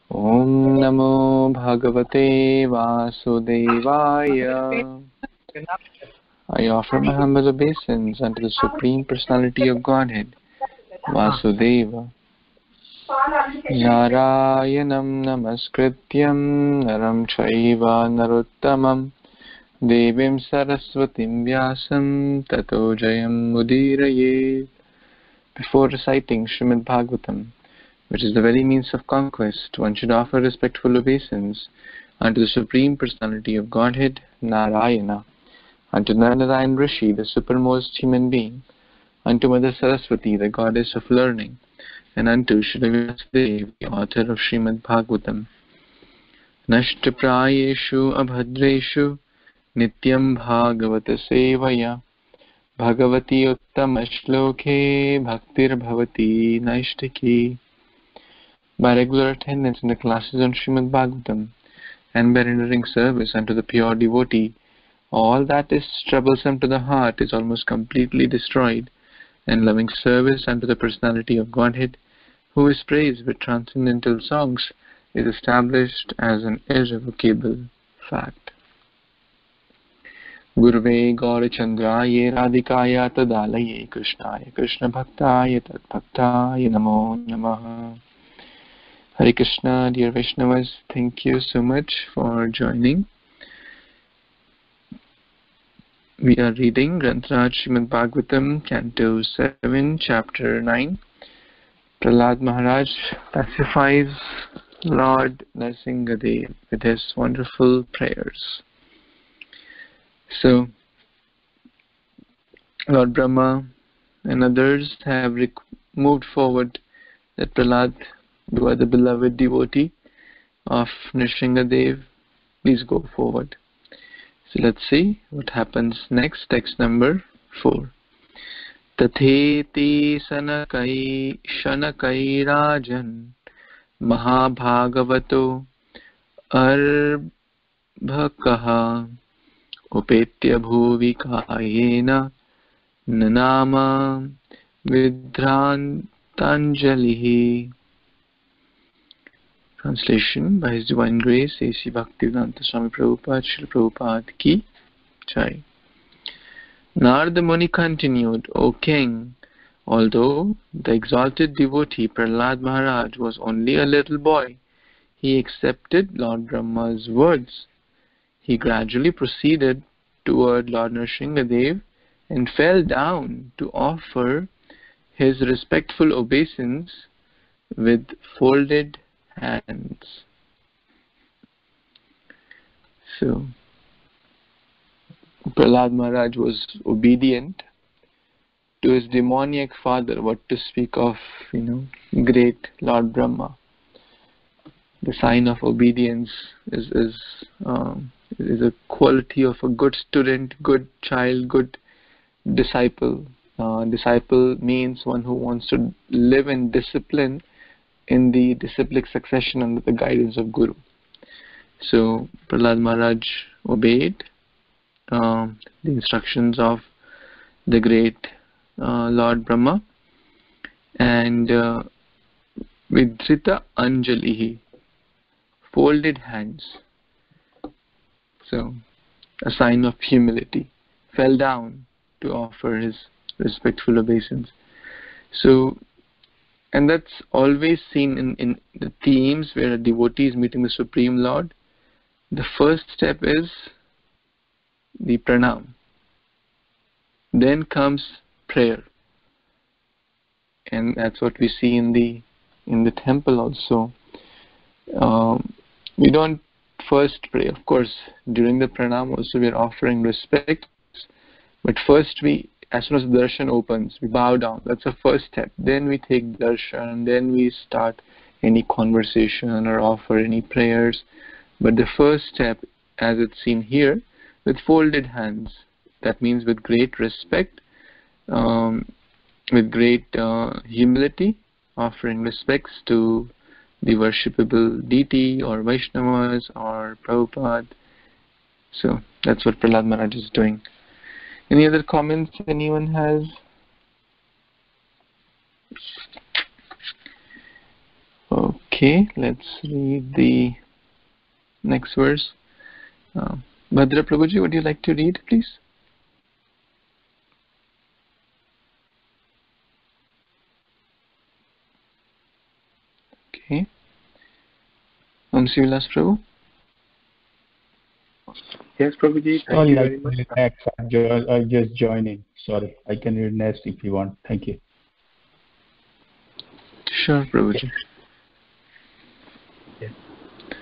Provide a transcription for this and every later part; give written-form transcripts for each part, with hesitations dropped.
Om Namo Bhagavate Vasudevaya. I offer my humble obeisance unto the Supreme Personality of Godhead, Vasudeva. Narayanam Namaskrityam Naram Chaiva Narottamam Devim Saraswatim Vyasam Tato Jayam Mudirayet. Before reciting Srimad Bhagvatam, which is the very means of conquest, one should offer respectful obeisance unto the Supreme Personality of Godhead, Narayana, unto Narayan Rishi, the supermost human being, unto Mother Saraswati, the goddess of learning, and unto Shri Vyasadeva, the author of Srimad Bhagvatam. Nashtaprayeshu abhadreshu nityam bhagavata sevaya bhagavati uttama shloke bhaktir bhavati naishtaki. By regular attendance in the classes on Srimad Bhagavatam and by rendering service unto the pure devotee, all that is troublesome to the heart is almost completely destroyed, and loving service unto the Personality of Godhead, who is praised with transcendental songs, is established as an irrevocable fact. Gurve Gaurachandraye Radhikaya Tadalaye Krishnaya Krishna Bhaktaya Tadbhaktaya Namo Namaha. Hare Krishna, dear Vaishnavas, thank you so much for joining. We are reading Grantaraj Srimad Bhagavatam, Canto 7, Chapter 9. Prahlad Maharaj pacifies Lord Nrsingadev with his wonderful prayers. So, Lord Brahma and others have moved forward that Prahlad, you are the beloved devotee of Nrsingadev. Please go forward. So let's see what happens next. Text number 4. Tatheti sanakai shanakai rajan mahabhagavato arbhakaha upetya bhuvi kayena nanama vidhrantanjalihi. Translation by His Divine Grace, A.C. Bhaktivedanta Swami Prabhupada, Srila Prabhupada Ki Jai. Narada Muni continued, O King, although the exalted devotee Prahlad Maharaj was only a little boy, he accepted Lord Brahma's words. He gradually proceeded toward Lord Nrsingadev and fell down to offer his respectful obeisance with folded hands. So, Prahlad Maharaj was obedient to his demoniac father. What to speak of, great Lord Brahma. The sign of obedience is a quality of a good student, good child, good disciple. Disciple means one who wants to live in discipline in the disciplic succession under the guidance of Guru. So Prahlad Maharaj obeyed the instructions of the great Lord Brahma, and Vidhrita Anjalihi, folded hands, so a sign of humility, fell down to offer his respectful obeisance. So, and that's always seen in the themes where a devotee is meeting the Supreme Lord. The first step is the pranam. Then comes prayer, and that's what we see in the temple also. We don't first pray, of course. During the pranam also we are offering respect, but first as soon as the darshan opens, we bow down. That's the first step. Then we take darshan, then we start any conversation or offer any prayers. But the first step, as it's seen here, with folded hands. That means with great respect, with great humility, offering respects to the worshipable deity or Vaishnavas or Prabhupada. So that's what Prahlad Maharaj is doing. Any other comments anyone has? Okay, let's read the next verse. Bhadra Prabhuji, would you like to read, please? Okay. Sivilas Prabhu? Yes, Prabhuji, thank Sorry, you I very can much. read next. I'm just joining. Sorry, I can read next if you want. Thank you. Sure, Prabhuji.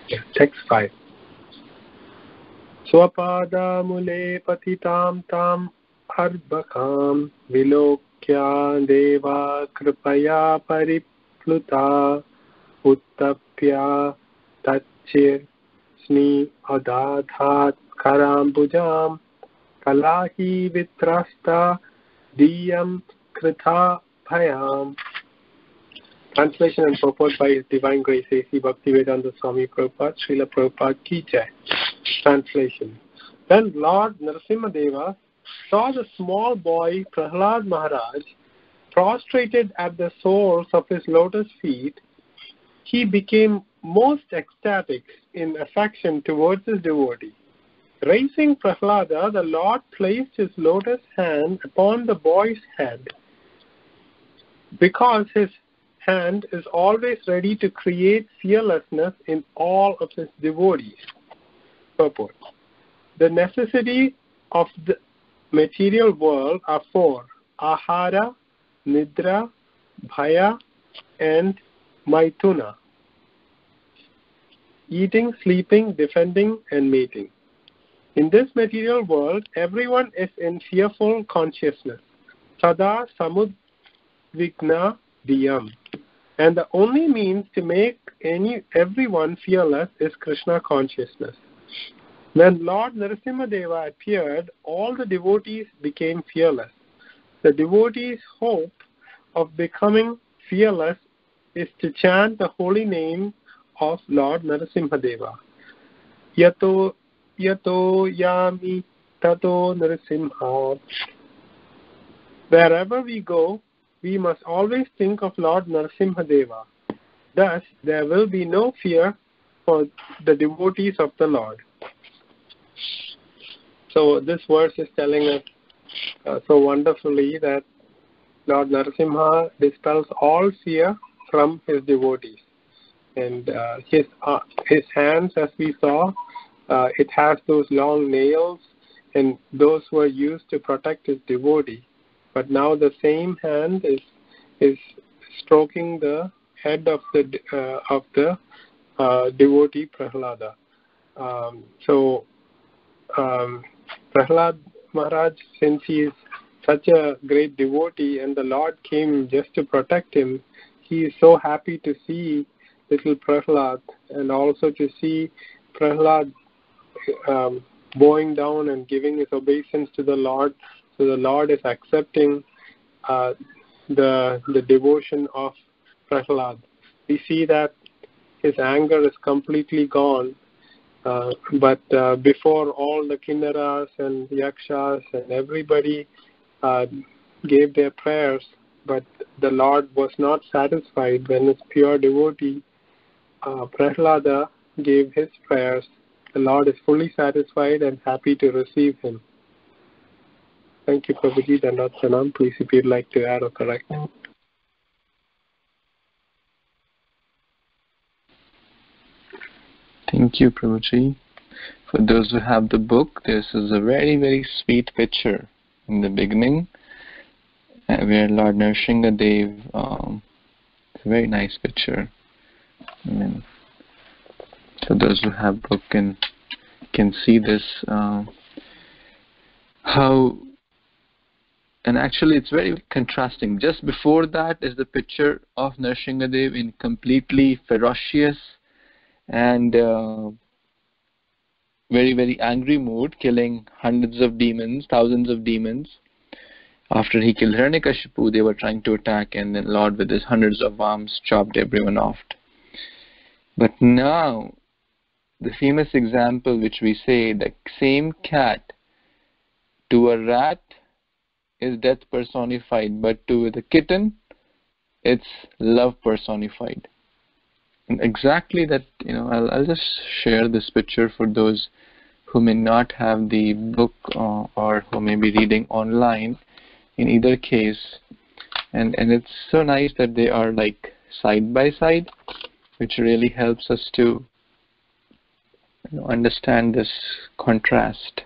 Yeah. Text 5. Swapada mule patitam tam arbakam vilokya deva kripaya paripluta uttapya tachir sni adadhat karambujam kalahi vitrasta diyam kritha bhayam. Translation and purport by His Divine Grace A.C. Bhaktivedanta Swami Prabhupada, Srila Prabhupada Ki Jai. Translation. When Lord Narasimhadeva saw the small boy Prahlad Maharaj prostrated at the soles of his lotus feet, he became most ecstatic in affection towards his devotee. Raising Prahlada, the Lord placed his lotus hand upon the boy's head. Because his hand is always ready to create fearlessness in all of his devotees. Purport. The necessity of the material world are four: ahara, nidra, bhaya, and maituna. Eating, sleeping, defending, and mating. In this material world, everyone is in fearful consciousness. Sada samudvigna diyam. And the only means to make everyone fearless is Krishna consciousness. When Lord Narasimhadeva appeared, all the devotees became fearless. The devotees' hope of becoming fearless is to chant the holy name of Lord Narasimhadeva. Yato yami tato narasimha. Wherever we go, we must always think of Lord Narasimhadeva. Thus, there will be no fear for the devotees of the Lord. So this verse is telling us so wonderfully that Lord Narasimha dispels all fear from his devotees. And his hands, as we saw, it has those long nails, and those were used to protect his devotee. But now the same hand is stroking the head of the devotee Prahlada. Prahlad Maharaj, since he is such a great devotee and the Lord came just to protect him, he is so happy to see little Prahlad and also to see Prahlad bowing down and giving his obeisance to the Lord. So the Lord is accepting the devotion of Prahlad. We see that his anger is completely gone. But before, all the kinnaras and yakshas and everybody gave their prayers, but the Lord was not satisfied when his pure devotee Prahlada gave his prayers. The Lord is fully satisfied and happy to receive him. Thank you, Prabhuji. Dandavat Pranam. Please, if you'd like to add or correct. Thank you, Prabhuji. For those who have the book, this is a very, very sweet picture in the beginning where Lord Nrsimhadev, it's a very nice picture. So those who have book can see this, how, and actually it's very contrasting. Just before that is the picture of Nrsimhadev in completely ferocious and very, very angry mood, killing hundreds of demons, thousands of demons. After he killed Hiranyakashipu, they were trying to attack, and then Lord with his hundreds of arms chopped everyone off. But now, the famous example which we say, the same cat to a rat is death personified, but to the kitten, it's love personified. exactly that, I'll just share this picture for those who may not have the book or who may be reading online. In either case, and it's so nice that they are like side by side, which really helps us to understand this contrast.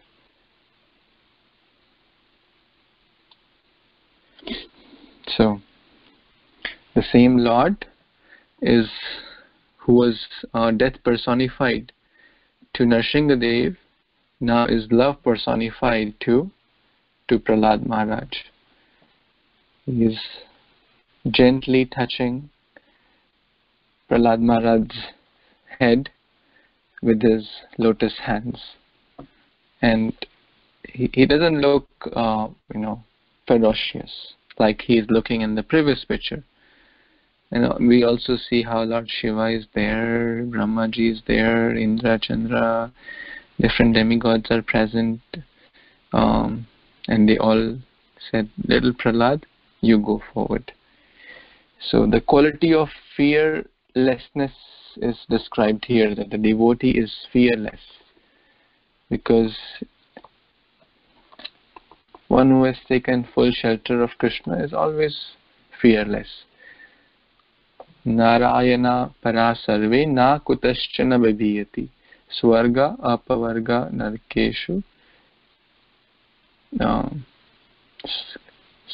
So the same Lord is who was death personified to Nrsingadev, now is love personified to Prahlad Maharaj. He is gently touching Prahlad Maharaj's head with his lotus hands, and he doesn't look ferocious like he is looking in the previous picture. We also see how Lord Shiva is there, Brahmaji is there, Indra, Chandra, different demigods are present, and they all said, "Little Prahlad, you go forward." So the quality of fearlessness is described here, that the devotee is fearless, because one who has taken full shelter of Krishna is always fearless. Narayana para sarve na kutaschana bhiviyati swarga apavarga narkeshu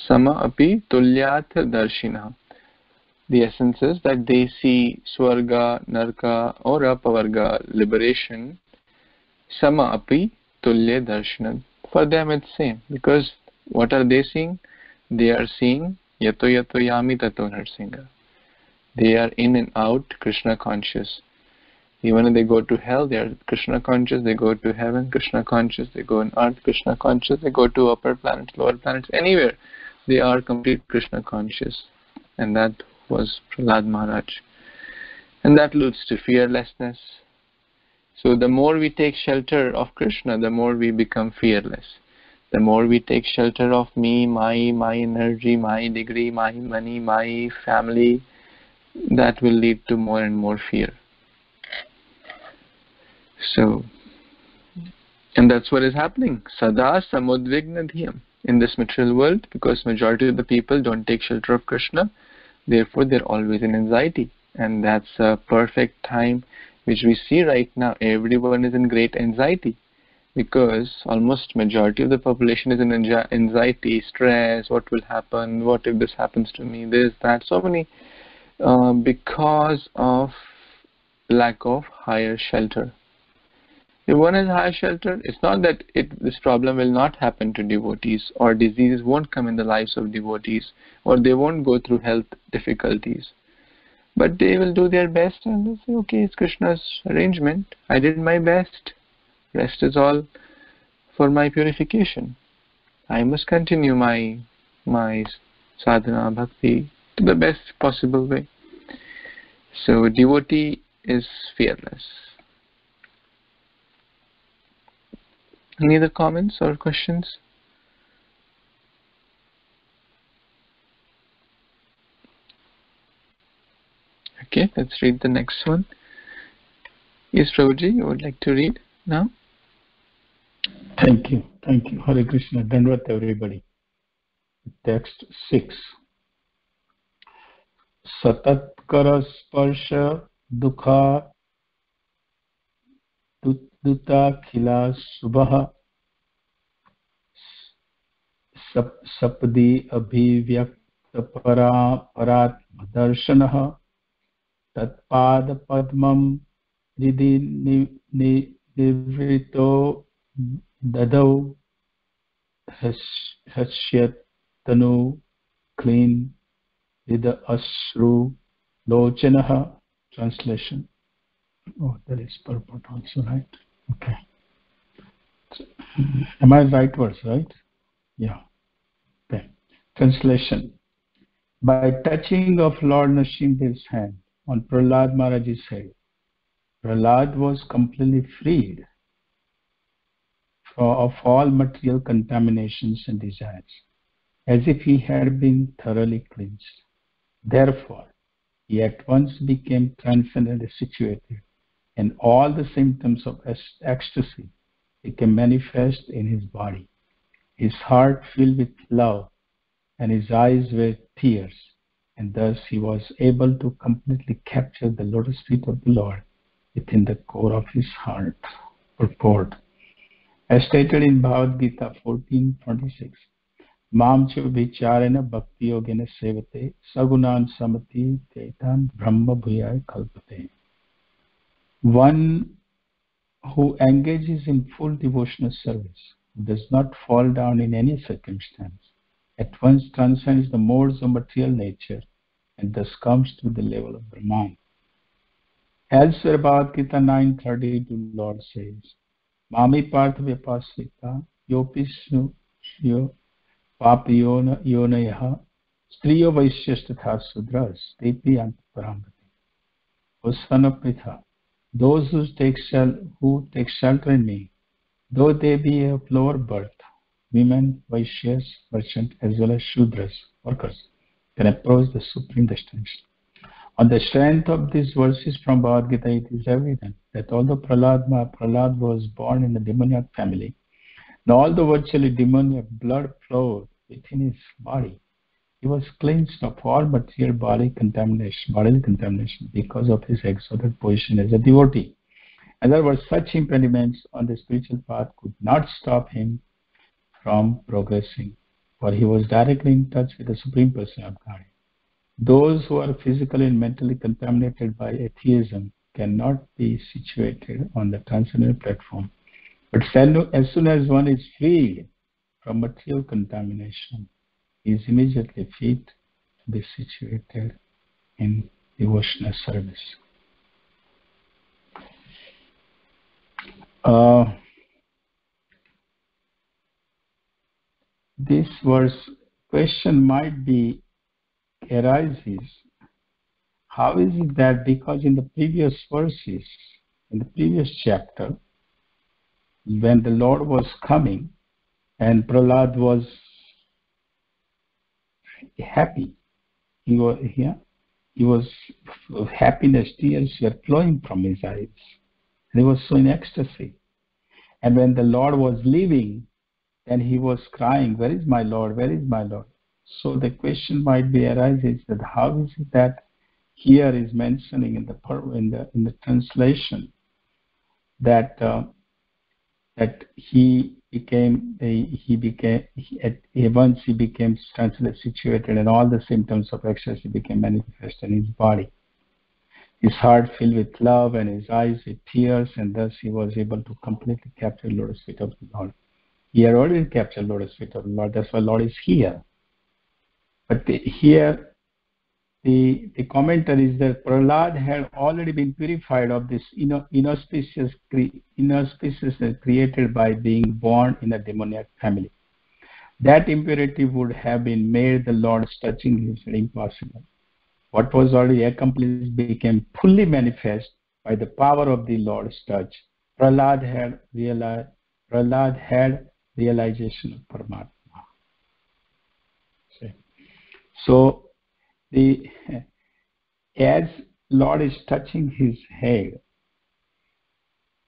sama api tulyat darshina. The essence is that they see swarga, narka or apavarga, liberation, sama api tulya darshana. For them it's same, because what are they seeing? They are seeing yato yato yami tato narsinga. They are in and out Krishna conscious. Even if they go to hell, they are Krishna conscious. They go to heaven, Krishna conscious. They go on earth, Krishna conscious. They go to upper planets, lower planets, anywhere, they are complete Krishna conscious. And that was Prahlad Maharaj. And that leads to fearlessness. So the more we take shelter of Krishna, the more we become fearless. The more we take shelter of me, my energy, my degree, my money, my family, that will lead to more and more fear. So, and that's what is happening. Sada samudvigna dhyam. In this material world, because majority of the people don't take shelter of Krishna, therefore they're always in anxiety. And that's a perfect time which we see right now. Everyone is in great anxiety, because almost majority of the population is in anxiety, stress, what will happen, what if this happens to me, this, that, so many, because of lack of higher shelter. If one has higher shelter, it's not that this problem will not happen to devotees, or diseases won't come in the lives of devotees, or they won't go through health difficulties. But they will do their best and they'll say, okay, it's Krishna's arrangement. I did my best. Rest is all for my purification. I must continue my sadhana, bhakti to the best possible way. So devotee is fearless. Any other comments or questions? Okay, let's read the next one. Yes, Prabhuji, you would like to read now? Thank you. Thank you. Hare Krishna. Dandavat everybody. Text 6. Satatkara sparsha dukha duta khila subha sapdi abhivyakta parat darshanah tatpad padmam nidhi nivrito dadau hashyat tanu clean Ida Ashru Lochanah. Translation. Oh, there is purport also, right? Okay. So, am I right words, right? Yeah. Okay. Translation. By touching of Lord Nrsimha's hand on Prahlad Maharaj's head, Prahlad was completely freed of all material contaminations and desires, as if he had been thoroughly cleansed. Therefore, He at once became transcendently situated, and all the symptoms of ecstasy became manifest in his body. His heart filled with love, and his eyes were tears, and thus he was able to completely capture the lotus feet of the Lord within the core of his heart. Purport. As stated in Bhagavad Gita 14.26, Mam cha vicharena bhakti yogena sevate sagunan samati tetan brahma bhuyaya kalpate. One who engages in full devotional service, does not fall down in any circumstance, at once transcends the modes of material nature and thus comes to the level of Brahman. Elsewhere, Bhagavad Gita 9:32, Lord says, Mami partha vyapasita yopisnu yo papiyona yonayaha striyo vaishyastatha sudras tepi antaparambati. O son of Pritha, those who take shelter in me, though they be of lower birth, women, Vaishyas, merchant, as well as Shudras, workers, can approach the supreme destination. On the strength of these verses from Bhagavad Gita, it is evident that although Prahlad was born in a demoniac family, and although virtually demoniac blood flowed within his body, he was cleansed of all material bodily contamination because of his exalted position as a devotee. In other words, such impediments on the spiritual path could not stop him from progressing, for he was directly in touch with the Supreme Person of God. Those who are physically and mentally contaminated by atheism cannot be situated on the transcendental platform. But as soon as one is freed from material contamination, he is immediately fit to be situated in devotional service. This verse question might be arises, how is it that because in the previous verses, in the previous chapter, when the Lord was coming and Prahlad was happy, he was happiness, tears were flowing from his eyes, and he was so in ecstasy. And when the Lord was leaving, then he was crying, where is my Lord, where is my Lord? So the question might be arises that how is it that here is mentioning in the translation that once he became transcendently situated and all the symptoms of ecstasy became manifest in his body. His heart filled with love and his eyes with tears, and thus he was able to completely capture the lotus feet of the Lord. He had already captured lotus feet of the Lord. That's why Lord is here. But here, the commentary is that Prahlad had already been purified of this inauspiciousness created by being born in a demoniac family. That impurity would have been made the Lord's touching him impossible. What was already accomplished became fully manifest by the power of the Lord's touch. Prahlad had realization of Paramatma. So, as Lord is touching his head,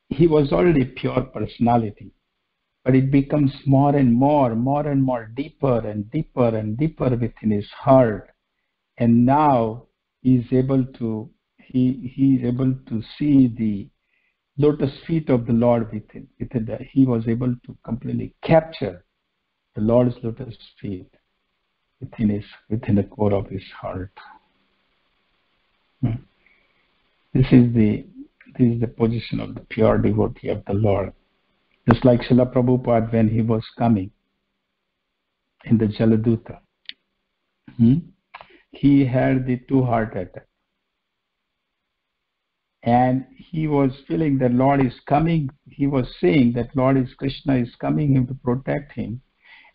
he was already pure personality, but it becomes more and more, deeper and deeper and deeper within his heart, and now he is able to see the lotus feet of the Lord within. He was able to completely capture the Lord's lotus feet within the core of his heart. This is the position of the pure devotee of the Lord. Just like Srila Prabhupada when he was coming in the Jaladuta, he had the 2 heart attack, and he was feeling that Lord is coming. He was saying that Krishna is coming him to protect him.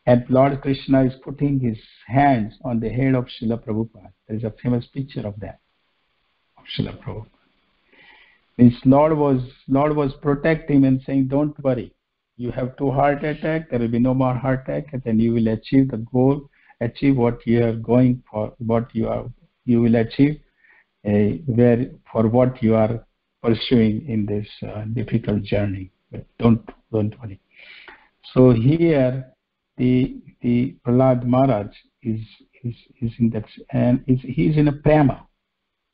And Lord Krishna is putting his hands on the head of Srila Prabhupada. There is a famous picture of that, of Srila Prabhupada. Means Lord was protecting him and saying, don't worry. You have 2 heart attacks, there will be no more heart attack, and then you will achieve the goal, achieve what you are going for, what you will achieve. where for what you are pursuing in this difficult journey. But don't worry. So here, the Prahlad Maharaj is in that, and he's in a prema.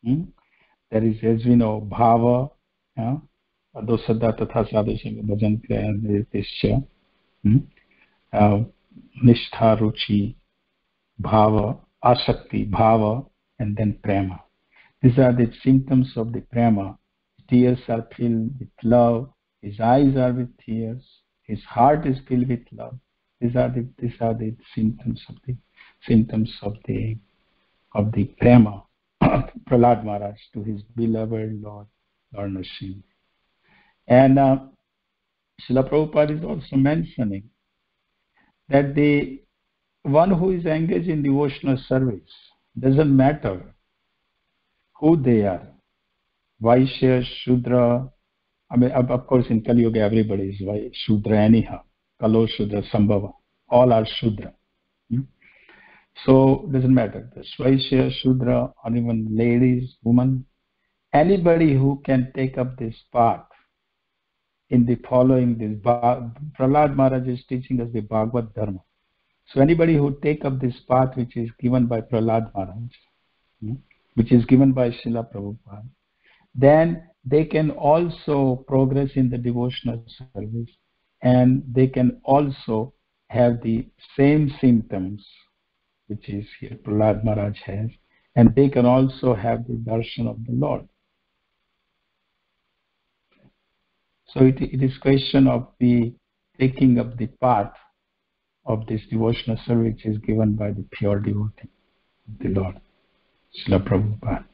There is, as we know, bhava, adosada tatha sadhusha bhajan kriya nishtha ruchi, bhava, asakti, bhava, and then prema. These are the symptoms of the prema. Tears are filled with love. His eyes are with tears. His heart is filled with love. These are the symptoms of the prema of Prahlad Maharaj to his beloved Lord Narasimha. And Srila Prabhupada is also mentioning that the one who is engaged in devotional service, doesn't matter who they are, Vaishya, Shudra. I mean, of course, in Kali Yuga, everybody is Shudra anyhow. Kalo Shudra, Sambhava. All are Shudra. So, doesn't matter. The Vaishya, Shudra, or even ladies, women, anybody who can take up this path in the following this. Prahlad Maharaj is teaching us the Bhagavad Dharma. So, anybody who take up this path which is given by Prahlad Maharaj, which is given by Srila Prabhupada, then they can also progress in the devotional service, and they can also have the same symptoms which is here Prahlad Maharaj has, and they can also have the darshan of the Lord. So it is question of the taking up the path of this devotional service which is given by the pure devotee of the Lord, Srila Prabhupada.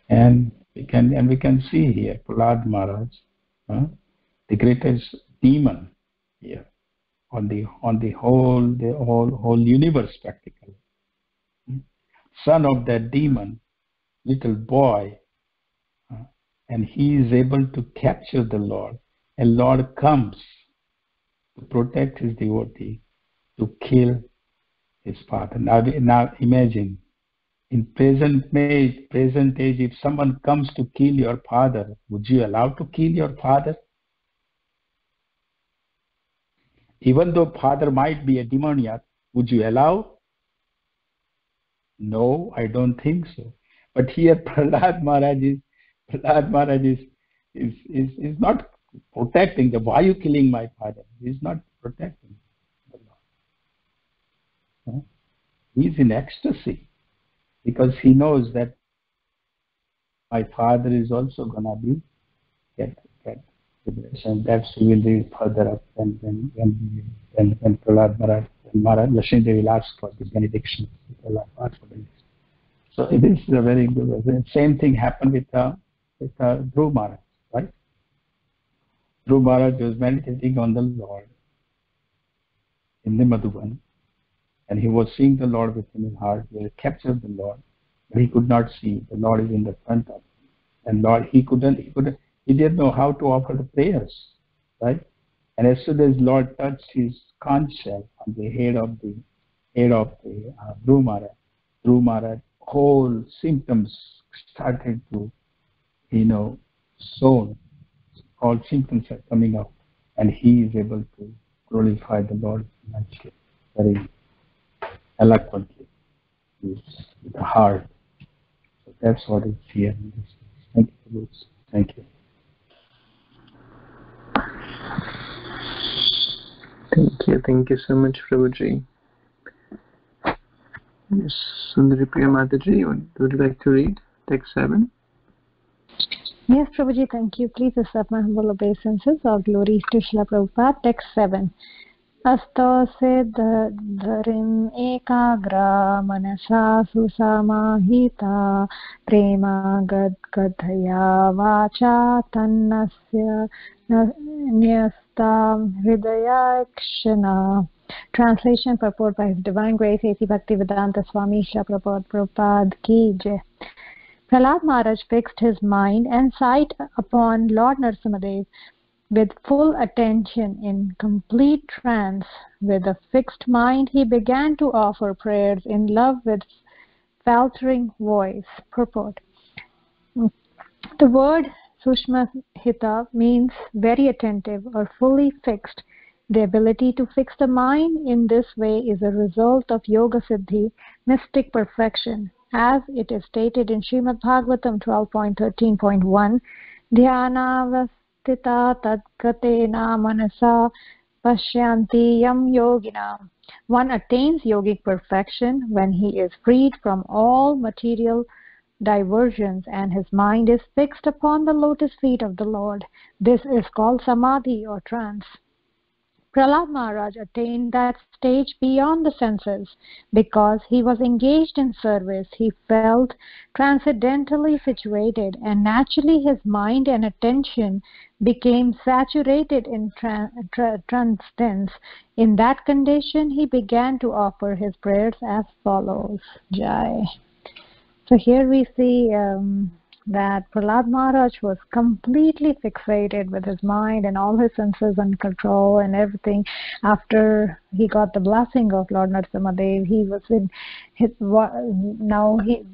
And we can see here Prahlad Maharaj, the greatest demon here on the whole universe practically. Son of that demon, little boy, and he is able to capture the Lord, and Lord comes to protect his devotee, to kill his father. Now imagine, in present age, if someone comes to kill your father, would you allow to kill your father? Even though father might be a demoniac, would you allow? No, I don't think so. But here Prahlad Maharaj is not protecting them. Why are you killing my father? He is not protecting the Lord. He is in ecstasy, because he knows that my father is also gonna be get liberation. That's will be further up when Prahlad Maharaj and Lakshmi Devi will ask for the benediction. So it is a very good. The same thing happened with Dhruv Maharaj, right? Dhruv Maharaj was meditating on the Lord in the Madhuban, and he was seeing the Lord within his heart. He had captured the Lord, but he could not see. The Lord is in the front of him, and Lord, he didn't know how to offer the prayers, right? And as soon as Lord touched his conch shell on the head of the Dhruv Maharaj, whole symptoms started to, sown. All symptoms are coming up, and he is able to glorify the Lord very eloquently with the heart. So that's what is here in this. Thank you, Bruce. Thank you. Thank you so much, Prabhuji. Yes, Sundari Priya Mataji, would you like to read text 7? Yes, Prabhuji, thank you. Please accept my humble obeisances. All glories to Srila Prabhupada. Text 7. Astose dharim ekagra manasa susamahita prema gadgadhaya vacha tannasya nyastam hridayakshana. Translation purport by His Divine Grace A.C. Bhaktivedanta Swami Srila Prabhupada Ki Jai. Prahlad Maharaj fixed his mind and sight upon Lord Narasimhadev with full attention. In complete trance, with a fixed mind, he began to offer prayers in love with faltering voice. Purport. The word Sushmahita means very attentive or fully fixed. The ability to fix the mind in this way is a result of Yoga Siddhi, mystic perfection. As it is stated in Srimad Bhagvatam 12.13.1, Dhyanavastita tadgatena manasa pashyanti yam yogina. One attains yogic perfection when he is freed from all material diversions and his mind is fixed upon the lotus feet of the Lord. This is called samadhi or trance. Prahlad Maharaj attained that stage beyond the senses. Because he was engaged in service, he felt transcendently situated, and naturally his mind and attention became saturated in transcendence. In that condition, he began to offer his prayers as follows. Jai. So here we see that Prahlad Maharaj was completely fixated with his mind and all his senses under control and everything. After he got the blessing of Lord Narasimhadev, he was in his,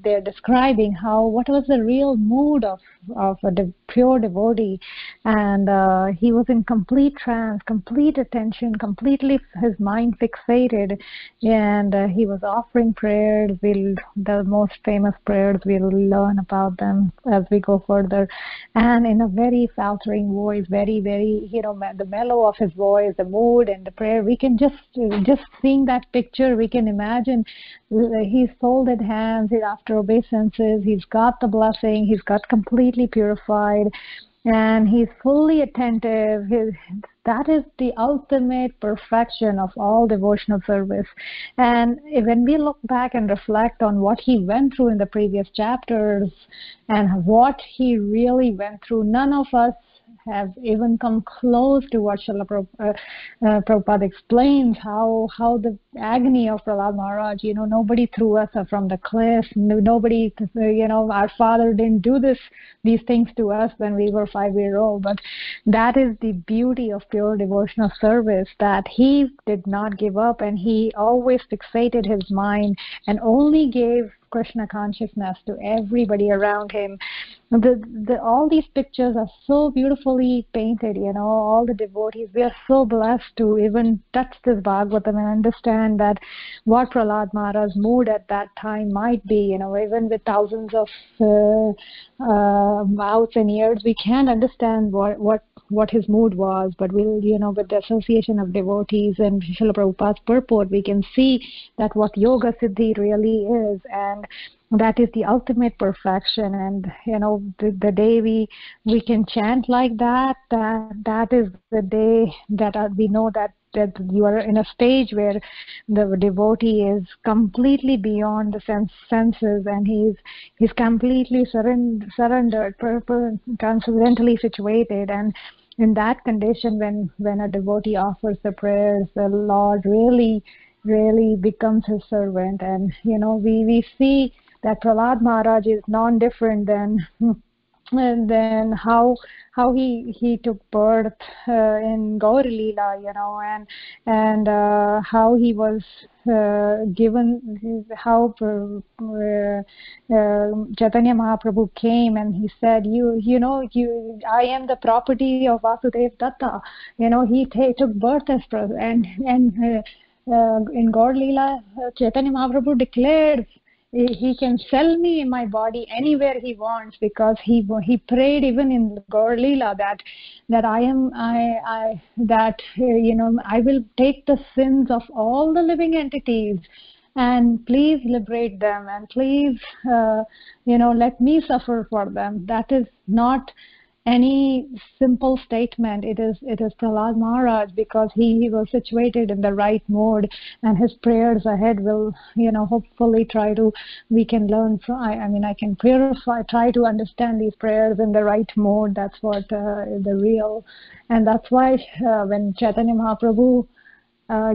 they're describing what was the real mood of a pure devotee, and he was in complete trance, complete attention, completely his mind fixated, and he was offering prayers. The most famous prayers, we'll learn about them as we go further, and in a very faltering voice, very, very, the mellow of his voice, the mood and the prayer, we can just seeing that picture, we can imagine his folded hands after obeisances, he's got the blessing, he's got completely purified, and he's fully attentive. That is the ultimate perfection of all devotional service. And when we look back and reflect on what he went through in the previous chapters and what he really went through, none of us have even come close to what Srila Prabhupada explains, how the agony of Prahlad Maharaj. Nobody threw us from the cliff. Nobody, our father didn't do these things to us when we were 5-year-old. But that is the beauty of pure devotional service, that he did not give up, and he always fixated his mind and only gave Krishna consciousness to everybody around him. All these pictures are so beautifully painted, all the devotees, we are so blessed to even touch this Bhagavatam and understand that what Prahlad Maharaj's mood at that time might be, even with thousands of mouths and ears, we can't understand what his mood was, but we'll, with the association of devotees and Srila Prabhupada's purport, we can see that what Yoga Siddhi really is, and that is the ultimate perfection. And the day we can chant like that is the day that we know that you are in a stage where the devotee is completely beyond the senses, and he's completely surrendered, transcendently situated. And in that condition, when a devotee offers the prayers, the Lord really becomes his servant. And we see that Prahlad Maharaj is non-different than how he took birth in Gaur Leela, and how he was given, how Chaitanya Mahaprabhu came and he said, I am the property of Vasudev Datta. He took birth as and in Gaur Leela, Chaitanya Mahaprabhu declared, he can sell me my body anywhere he wants, because he prayed even in Gaur Leela that I will take the sins of all the living entities, and please liberate them, and please let me suffer for them. That is not any simple statement. It is Prahlad Maharaj, because he was situated in the right mode, and his prayers ahead will hopefully we can learn from, I can try to understand these prayers in the right mode. That's what the real, and that's why when Chaitanya Mahaprabhu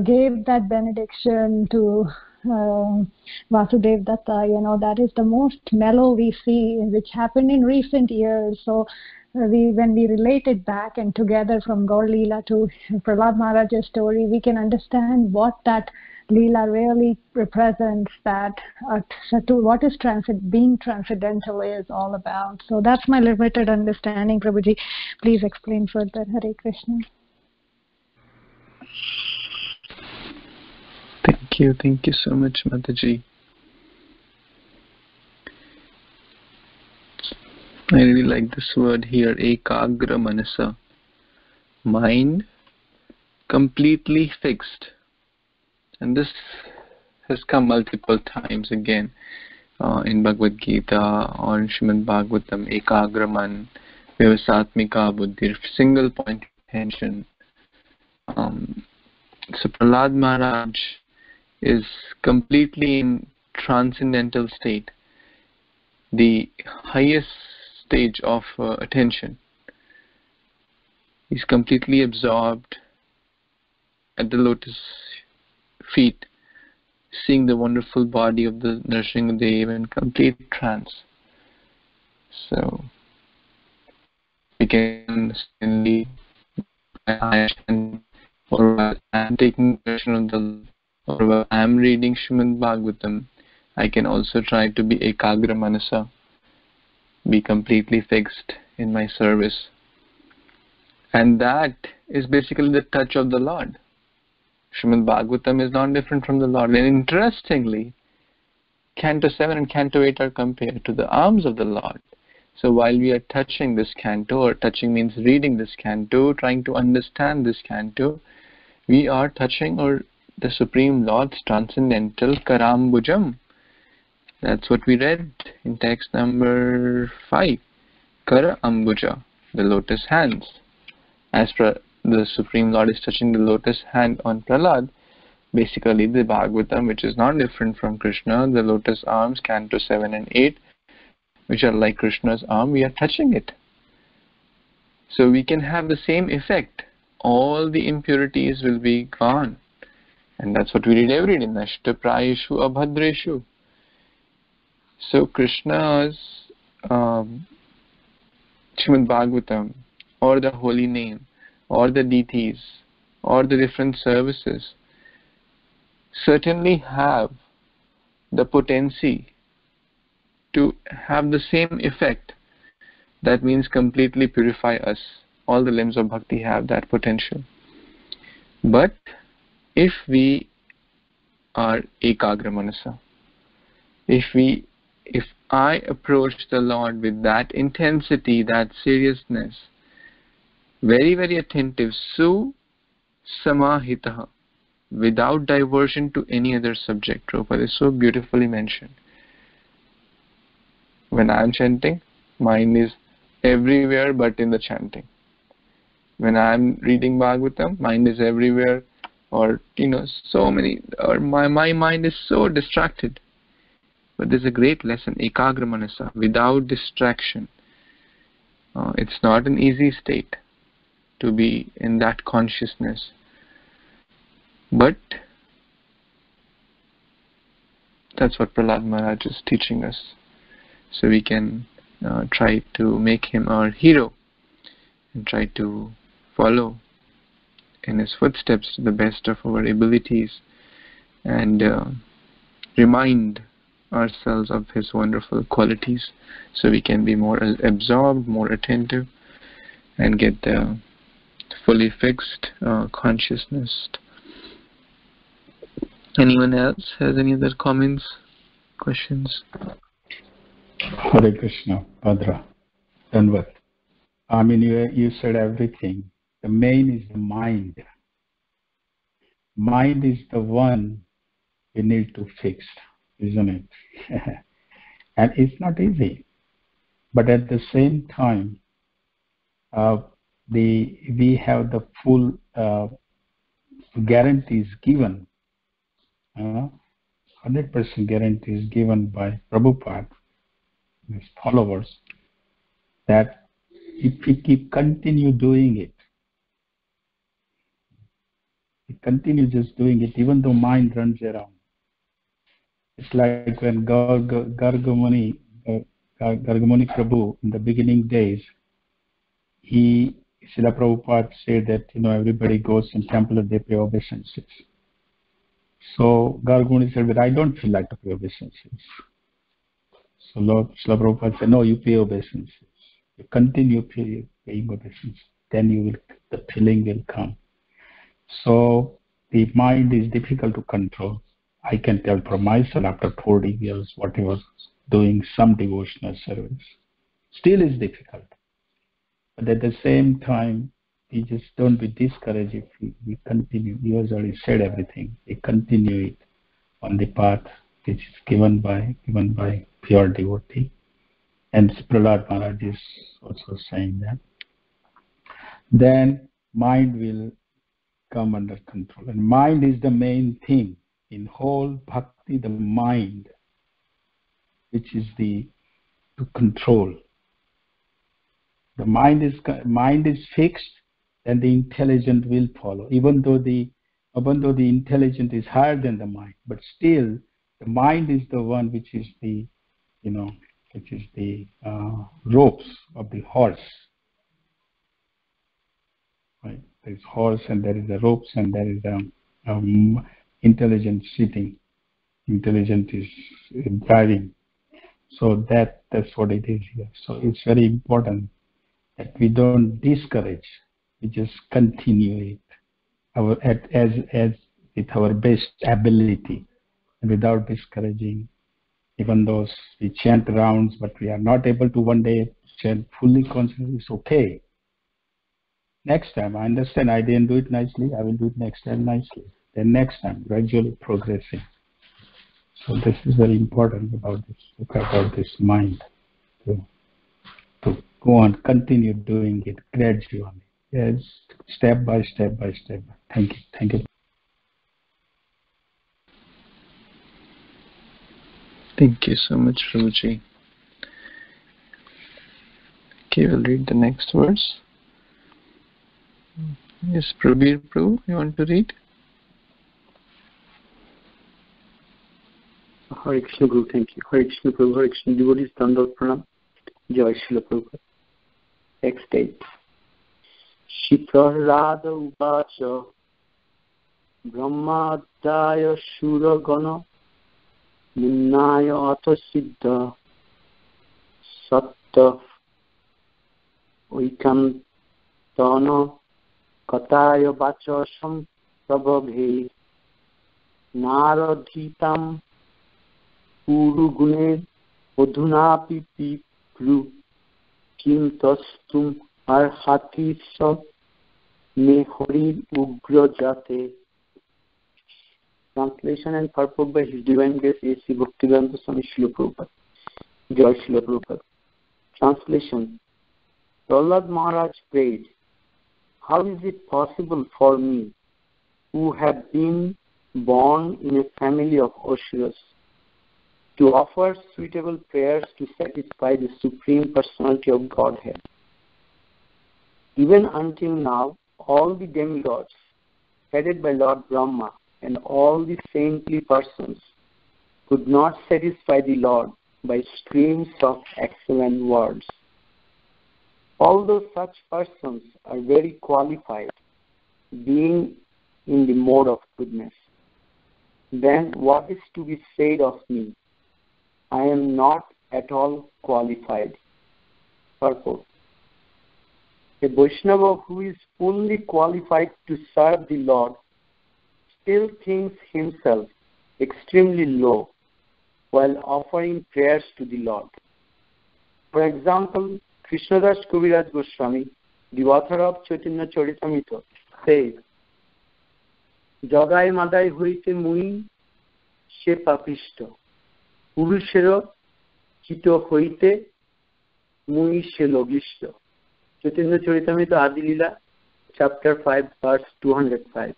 gave that benediction to Vasudev Datta, that is the most mellow we see, which happened in recent years. So when we relate it back and together from Gaur Leela to Prahlad Maharaj's story, we can understand what that Leela really represents that what is being transcendental is all about. So that's my limited understanding. Prabhuji, please explain further. Hare Krishna. Thank you so much, Mataji. I really like this word here, ekagra manasa, mind completely fixed. And this has come multiple times again in Bhagavad Gita or in Srimad Bhagvatam, ekagra man, vyavasatmika buddhi, single point of attention. So Prahlad Maharaj is completely in transcendental state, the highest stage of attention. He's completely absorbed at the lotus feet, seeing the wonderful body of the Nrsimhadev in complete trance. So we can suddenly, or while I'm taking question of the, or while I'm reading Srimad Bhagavatam, I can also try to be ekagra manasa, be completely fixed in my service. And that is basically the touch of the Lord. Srimad Bhagavatam is not different from the Lord. And interestingly, Canto 7 and Canto 8 are compared to the arms of the Lord. So while we are touching this canto, or touching means reading this canto, trying to understand this canto, we are touching the Supreme Lord's transcendental Karambujam. That's what we read in text number 5. Kara Ambuja, the lotus hands. As the Supreme Lord is touching the lotus hand on Prahlad, basically the Bhagavatam, which is not different from Krishna, the lotus arms, Canto 7 and 8, which are like Krishna's arm, we are touching it. So we can have the same effect. All the impurities will be gone. And that's what we read every day. Nashta prayeshu abhadreshu. So Krishna's Srimad Bhagavatam, or the holy name, or the deities, or the different services certainly have the potency to have the same effect. That means completely purify us. All the limbs of bhakti have that potential. But if we are ekagra manasa, if I approach the Lord with that intensity, that seriousness, very, very attentive, su samahitaha, without diversion to any other subject. Prabhupada is so beautifully mentioned. When I am chanting, mind is everywhere but in the chanting. When I am reading Bhagavatam, mind is everywhere, or so many, or my mind is so distracted. But there's a great lesson, ekagra manasa, without distraction. It's not an easy state to be in that consciousness. But that's what Prahlad Maharaj is teaching us. So we can try to make him our hero and try to follow in his footsteps to the best of our abilities, and remind ourselves of his wonderful qualities, so we can be more absorbed, more attentive, and get the fully fixed consciousness. Anyone else has any other comments, questions? Hare Krishna, Bhadra, Dhanvat. I mean, you said everything. The main is the mind. Mind is the one we need to fix, isn't it? And it's not easy. But at the same time, we have the full guarantees given, 100% guarantees given by Prabhupada, his followers, that if we continue doing it, we continue just doing it, even though mind runs around. It's like when Gargamuni Prabhu, in the beginning days, Srila Prabhupada said that everybody goes in temple and they pay obeisances. So Garguni said, but I don't feel like to pay obeisances. So Lord Srila Prabhupada said, no, you pay obeisances. You continue paying obeisances. Then the feeling will come. So the mind is difficult to control. I can tell from myself after 40 years what I was doing some devotional service. Still is difficult. But at the same time, we just don't be discouraged if we continue. You has already said everything. We continue it on the path which is given by pure devotee. And Prahlad Maharaj is also saying that. Then mind will come under control. And mind is the main thing. In whole bhakti, the mind, which is to control. The mind is fixed, then the intelligent will follow. Even though the intelligent is higher than the mind, but still the mind is the one which is the ropes of the horse. Right? There is horse and there is the ropes and there is intelligent sitting. Intelligent is driving. So that's what it is here. So it's very important that we don't discourage. We just continue it as with our best ability and without discouraging. Even though we chant rounds, but we are not able to one day chant fully conscious, it's okay. Next time, I understand I didn't do it nicely, I will do it next time nicely. Then next time, gradually progressing. So this is very important about this mind. To go on, continue doing it gradually. Yes, step by step by step. Thank you. Thank you so much, Prabhuji. Okay, we'll read the next verse. Yes, Prabir Prabhu, you want to read? Hare Krishna Guru, thank you. Hare Krishna Prabhu, Hare Krishna devotees, Dandal Pranam, Jai Srila Prabhupada. Text 8. Shri Prahlad Uvacha Brahmadaya Shuragana Ninnaya Atasiddha Satta Oikantana Kataya Vachasam Prabhabhe Naradhitam Purugune Odhunapi Pipru Kim Tastum Arhati Sa Mehori Ugra Jate. Translation and purport by His Divine Grace A.C. Bhaktivedanta Swami Srila Prabhupada. Jai Srila Prabhupada. Translation. Prahlad Maharaj prayed, how is it possible for me, who have been born in a family of Asuras, to offer suitable prayers to satisfy the Supreme Personality of Godhead? Even until now, all the demigods, headed by Lord Brahma, and all the saintly persons could not satisfy the Lord by streams of excellent words. Although such persons are very qualified, being in the mode of goodness, then what is to be said of me? I am not at all qualified. Purport. A Vaishnava who is fully qualified to serve the Lord still thinks himself extremely low while offering prayers to the Lord. For example, Krishnadas Kaviraj Goswami, the author of Chaitanya Charitamrita, says, Jagai madai hoite mui she papishta, purushera hito hoite mui she logishta. Chaitanya Charitamrita Adi Lila, chapter 5, verse 205.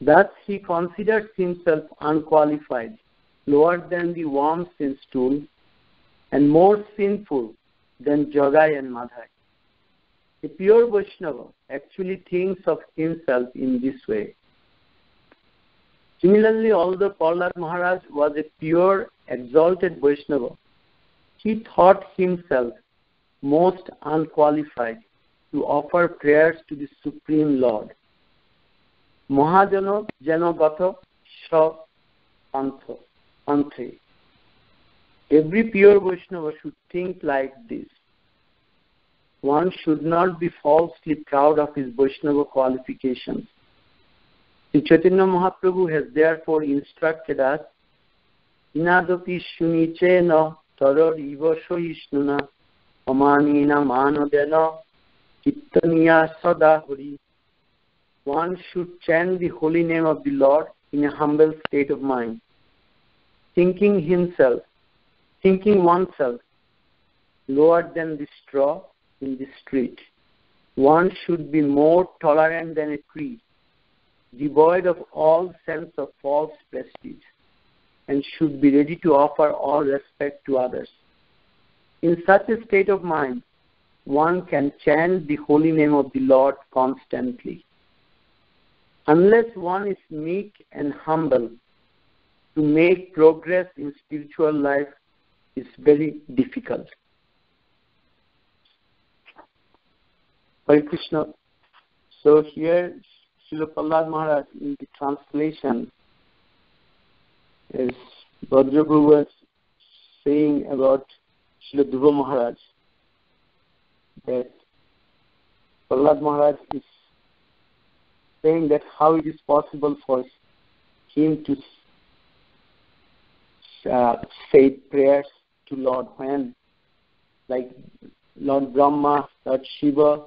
Thus he considers himself unqualified, lower than the worms in stool, and more sinful than Jagai and Madhai. A pure Vaishnava actually thinks of himself in this way. Similarly, although Prahlad Maharaj was a pure, exalted Vaishnava, he thought himself most unqualified to offer prayers to the Supreme Lord. Mahajano Janagata Vaishya Panthe. Every pure Vaishnava should think like this. One should not be falsely proud of his Vaishnava qualifications. Sri Chaitanya Mahaprabhu has therefore instructed us, Inadapi shunichena tarar iva shohishnuna amanina manodena kittaniya sadahuri. One should chant the holy name of the Lord in a humble state of mind, thinking oneself lower than the straw in the street. One should be more tolerant than a tree, devoid of all sense of false prestige, and should be ready to offer all respect to others. In such a state of mind, one can chant the holy name of the Lord constantly. Unless one is meek and humble, to make progress in spiritual life is very difficult. Hare Krishna. So here, Srila Prahlad Maharaj in the translation is Bhadraprabhu was saying about Srila Dhruva Maharaj that Prahlad Maharaj is saying that how it is possible for him to say prayers to Lord when, like Lord Brahma, Lord Shiva,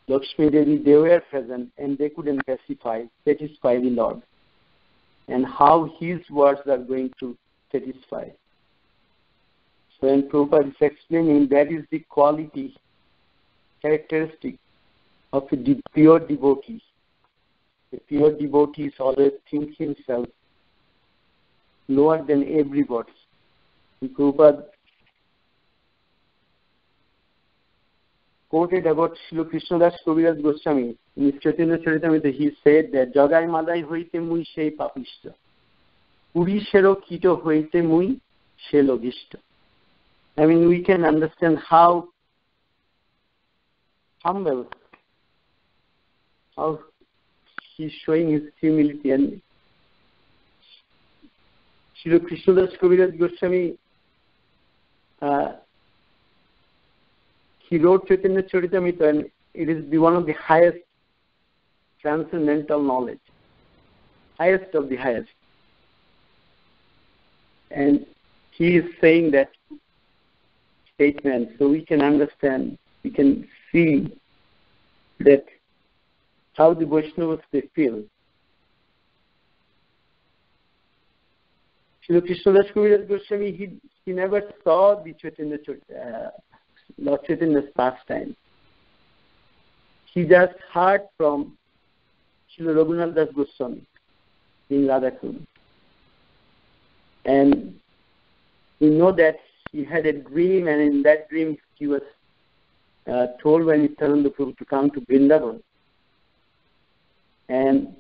Lakshmi Devi, they were present and they couldn't satisfy the Lord, and how his words are going to satisfy. So when Prabhupada is explaining, that is the quality, characteristic of a pure devotee. A pure devotee is always thinks himself lower than everybody. And Prabhupada quoted about Srila Krishnadas Kaviraj Goswami in his Chaitanya Charitamrita. He said that Jagai Madai hoite mui shei papishta, Purishero kito hoite mui she logishta. I mean, we can understand how humble, how he's showing his humility. And Srila Krishnadas Kaviraj Goswami, he wrote Chaitanya Charitamrita, and it is one of the highest transcendental knowledge, highest of the highest. And he is saying that statement, so we can understand, we can see that how the Vaishnavas they feel. Srila Krishnadas Kaviraj Goswami, he never saw the Lord Chaitanya's pastime. He just heard from Srila Raghunath Das Goswami in Radhakund. And we know that he had a dream, and in that dream he was told by Nityananda Prabhu to come to Vrindavan. And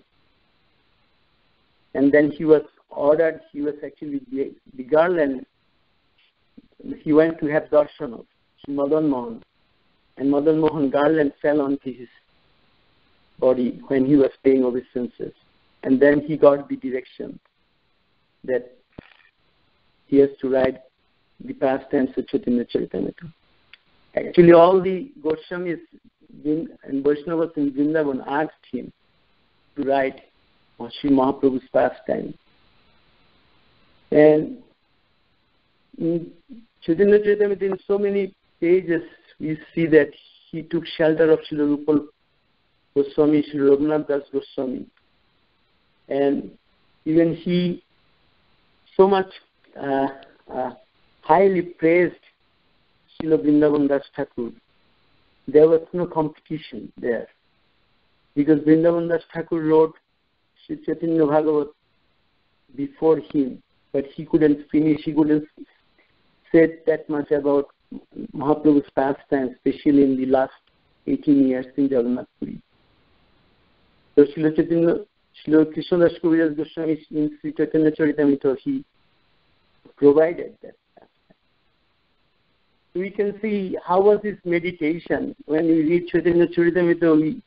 then he was ordered, he was actually the girl, and he went to have darshan of Madan Mohan. And Madan Mohan garland fell onto his body when he was paying obeisances. And then he got the direction that he has to write the pastimes of Chaitanya Charitamrita. Actually, all the Goswamis and Vaishnavas in Vrindavan asked him to write Sri Mahaprabhu's pastime. And in Chaitanya Charitamrita, in so many pages, we see that he took shelter of Srila Rupa Goswami, Srila Raghunath Das Goswami. And even he so much highly praised Srila Vrindavan Das Thakur. There was no competition there, because Vrindavan Das Thakur wrote Sri Chaitanya Bhagavat before him, but he couldn't finish, he couldn't say that much about Mahaprabhu's pastime, especially in the last 18 years in Jagannath Puri. So Srila Krishnadas Kaviraj Goswami in Sri Chaitanya Charitamrita, he provided that pastime. So we can see how was his meditation. When we read Chaitanya Charitamrita,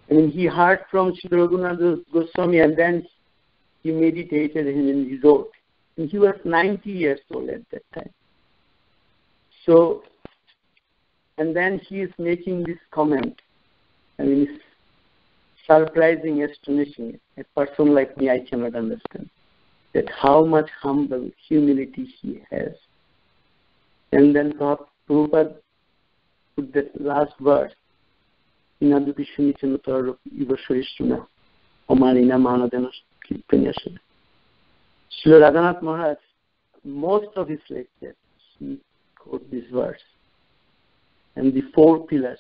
he heard from Srila Raghunath Goswami, and then he meditated in a resort. And he was 90 years old at that time. So, and then he is making this comment. I mean, it's surprising, astonishing. A person like me, I cannot understand that how much humble humility he has. And then Prabhupada put that last verse, Inadupi Shunichanatar Ivasharishuna, Omanina Manadana Kirpanyasana. Srila Radhanath Maharaj, most of his lectures, he quotes this verse. And the four pillars: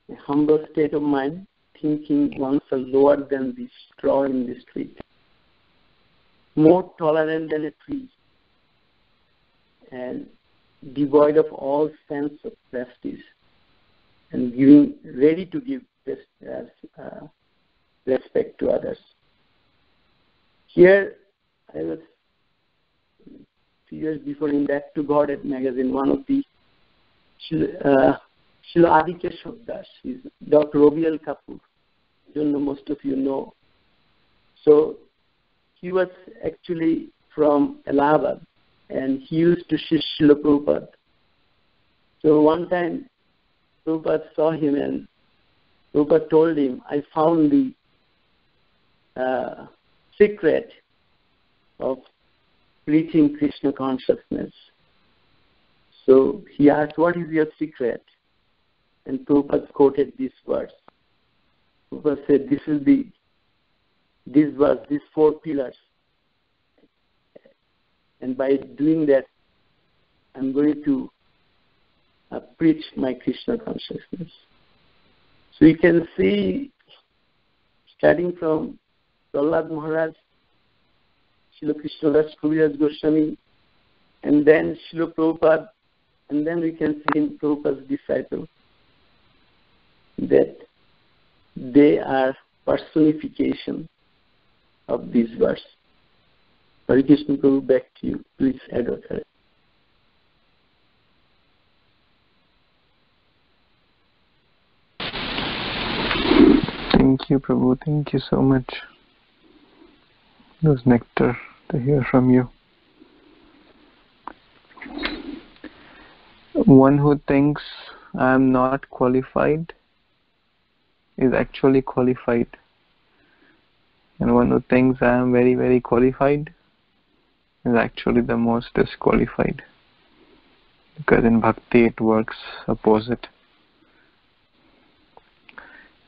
a humble state of mind, thinking oneself lower than the straw in the street, more tolerant than a tree, and devoid of all sense of prestige, and ready to give respect to others. Here, I was 2 years before in Back to God magazine, one of the Srila Adikeshwar Das, is Dr. Robiel Kapoor. I don't know, most of you know. So he was actually from Allahabad, and he used to shish Srila Prabhupada. So one time, Prabhupada saw him, and Prabhupada told him, I found the secret of reaching Krishna consciousness. So he asked, what is your secret? And Prabhupada quoted this verse. Prabhupada said, this verse, these four pillars. And by doing that, I'm going to preach my Krishna consciousness. So you can see, starting from Prahlad Maharaj, Srila Krishnadas Kaviraj Goswami, and then Srila Prabhupada, and then we can see in Prabhupada's disciples that they are personification of this verse. Hare Krishna Prabhu, back to you. Please add on. Thank you, Prabhu. Thank you so much. It was nectar to hear from you. One who thinks I am not qualified is actually qualified. And one who thinks I am very, very qualified is actually the most disqualified. Because in Bhakti it works opposite.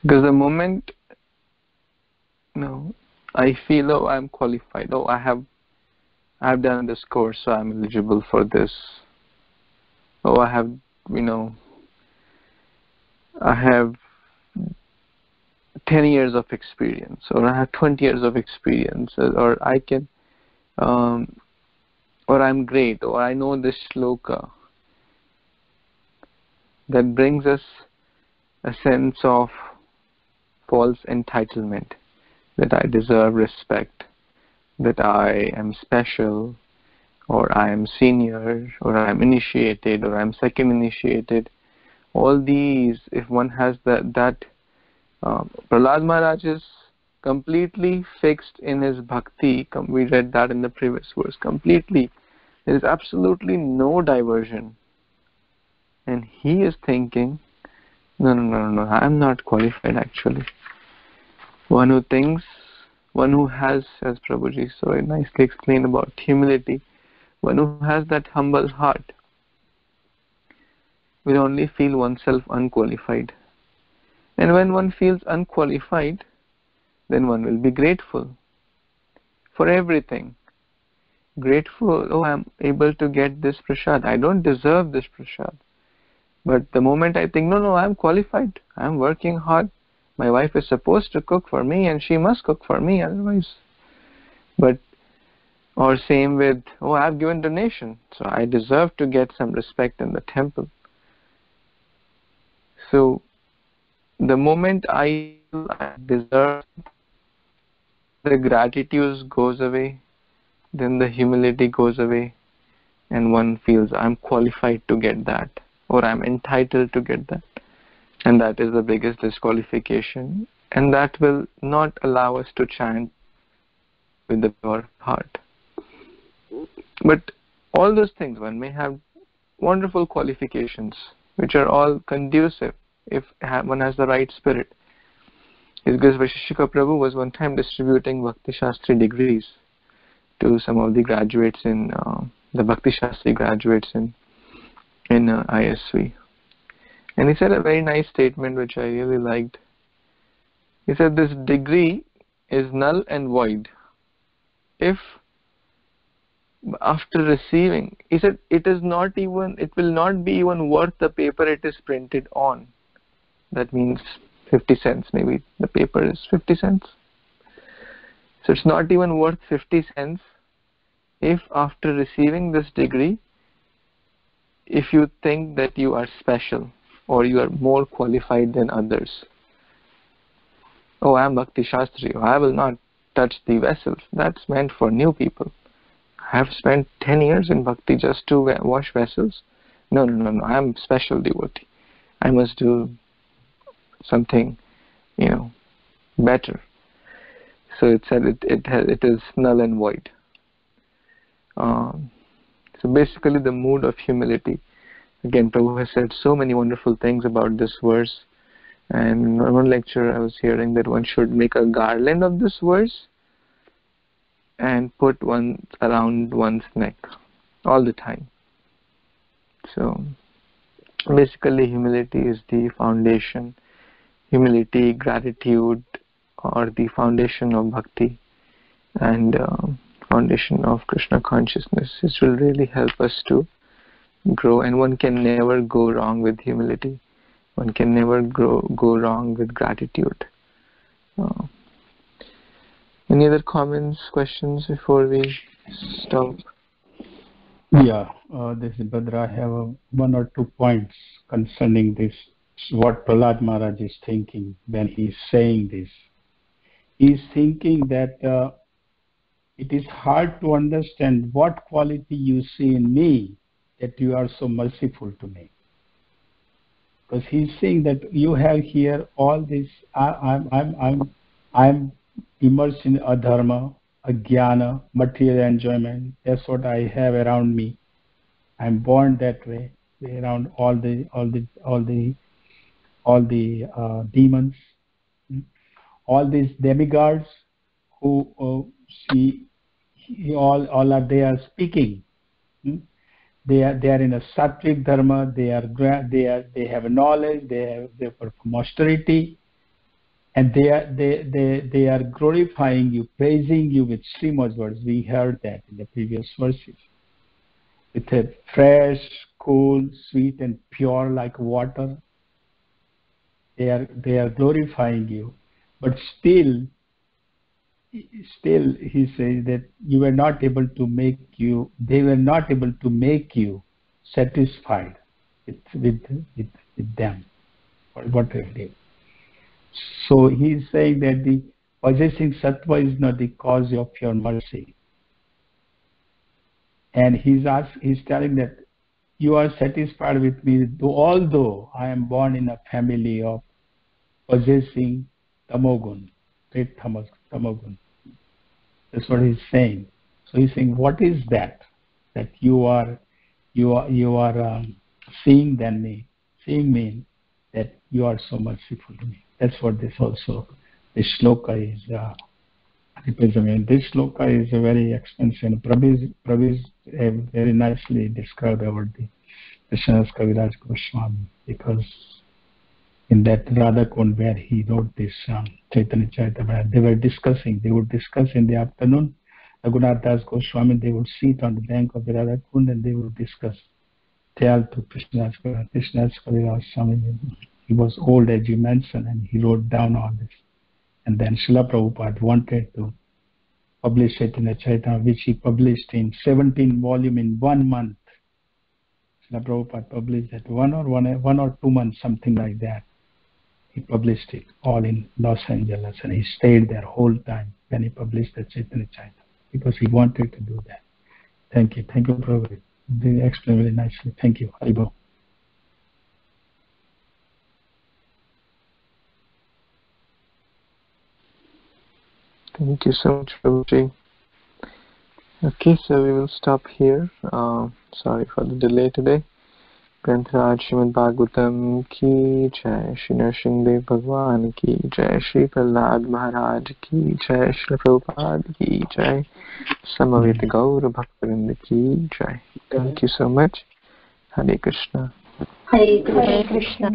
Because the moment I feel, oh, I'm qualified, oh, I have done this course, so I'm eligible for this. Oh, I have 10 years of experience, or I have 20 years of experience, or I can, or I'm great, or I know this shloka. That brings us a sense of false entitlement, that I deserve respect, that I am special, or I am senior, or I am initiated, or I am second initiated. All these, if one has that Prahlad Maharaj is completely fixed in his bhakti. We read that in the previous verse. Completely. There is absolutely no diversion. And he is thinking, no, I am not qualified actually. One who thinks, one who has, as Prabhuji so nicely explained about humility, one who has that humble heart will only feel oneself unqualified. And when one feels unqualified, then one will be grateful for everything. Grateful, oh, I'm able to get this prasad. I don't deserve this prasad. But the moment I think, no, I'm qualified. I'm working hard. My wife is supposed to cook for me and she must cook for me otherwise. Or same with, oh, I've given donation, so I deserve to get some respect in the temple. So, the moment I deserve, the gratitude goes away, then the humility goes away, and one feels I'm qualified to get that, or I'm entitled to get that. And that is the biggest disqualification. And that will not allow us to chant with a pure heart. But all those things, one may have wonderful qualifications, which are all conducive if one has the right spirit. His Grace Vaisheshika Prabhu was one time distributing Bhakti Shastri degrees to some of the graduates in the Bhakti Shastri graduates in ISV. And he said a very nice statement which I really liked. He said, this degree is null and void if after receiving, he said, it will not be even worth the paper it is printed on. That means 50 cents, maybe the paper is 50 cents. So it's not even worth 50 cents if after receiving this degree, if you think that you are special or you are more qualified than others. Oh, I am Bhakti Shastri. I will not touch the vessels. That's meant for new people. I have spent 10 years in Bhakti just to wash vessels. No. I am special devotee. I must do something, better. So it said it is null and void. So basically the mood of humility. Again, Prabhu has said so many wonderful things about this verse. And in one lecture I was hearing that one should make a garland of this verse and put one around one's neck all the time. So basically humility is the foundation. Humility, gratitude are the foundation of bhakti and foundation of Krishna consciousness. This will really help us to grow, and one can never go wrong with humility. One can never go wrong with gratitude. Any other comments, questions before we stop? Yeah, this is Bhadra. I have one or 2 points concerning this, what Prahlad Maharaj is thinking when he is saying this. He is thinking that it is hard to understand what quality you see in me that you are so merciful to me. Because he's saying that you have here all this. I'm immersed in adharma, ajnana, material enjoyment. That's what I have around me. I'm born that way, around all the demons, all these demigods who all are they are speaking. They are in a sattvic dharma. They have knowledge. They perform austerity, and they are glorifying you, praising you with Srimad words. We heard that in the previous verses. With a fresh, cool, sweet, and pure like water. They are glorifying you, but still he says that they were not able to make you satisfied with them or what they did. So he is saying that the possessing sattva is not the cause of your mercy, and he's telling that you are satisfied with me, although I am born in a family of possessing tamogun, great tamogun. That's what he's saying. So he's saying, what is that you are seeing me, that you are so merciful to me. That's what this shloka is representing. This shloka is a very expensive. Prabhu very nicely described about the Krishnadas Kaviraj Goswami, because in that Radha Kund where he wrote this Chaitanya Charitamrita, they would discuss in the afternoon. Raghunath Das Goswami, they would sit on the bank of the Radha Kund and they would discuss. Tell to Krishnadas Kaviraj Swami. He was old, as you mentioned, and he wrote down all this. And then Srila Prabhupada wanted to publish Chaitanya Charitamrita, which he published in 17 volumes in 1 month. Srila Prabhupada published that one or 2 months, something like that. He published it all in Los Angeles, and he stayed there whole time when he published the Chaitanya Charitamrita, because he wanted to do that. Thank you, Prabhupada. They explained very nicely. Thank you. Haribol. Thank you so much, Prabhuji. Okay, so we will stop here. Sorry for the delay today. Grantaraj Srimad Bhagvatam ki jai, Shri Nrsimhadev Bhagwan ki jai, Shri Prahlad Maharaj ki jai, Shri Prabhupada ki jai, Samaveta Gaura Bhaktivinoda ki jai. Thank you so much. Hare Krishna. Hare Krishna.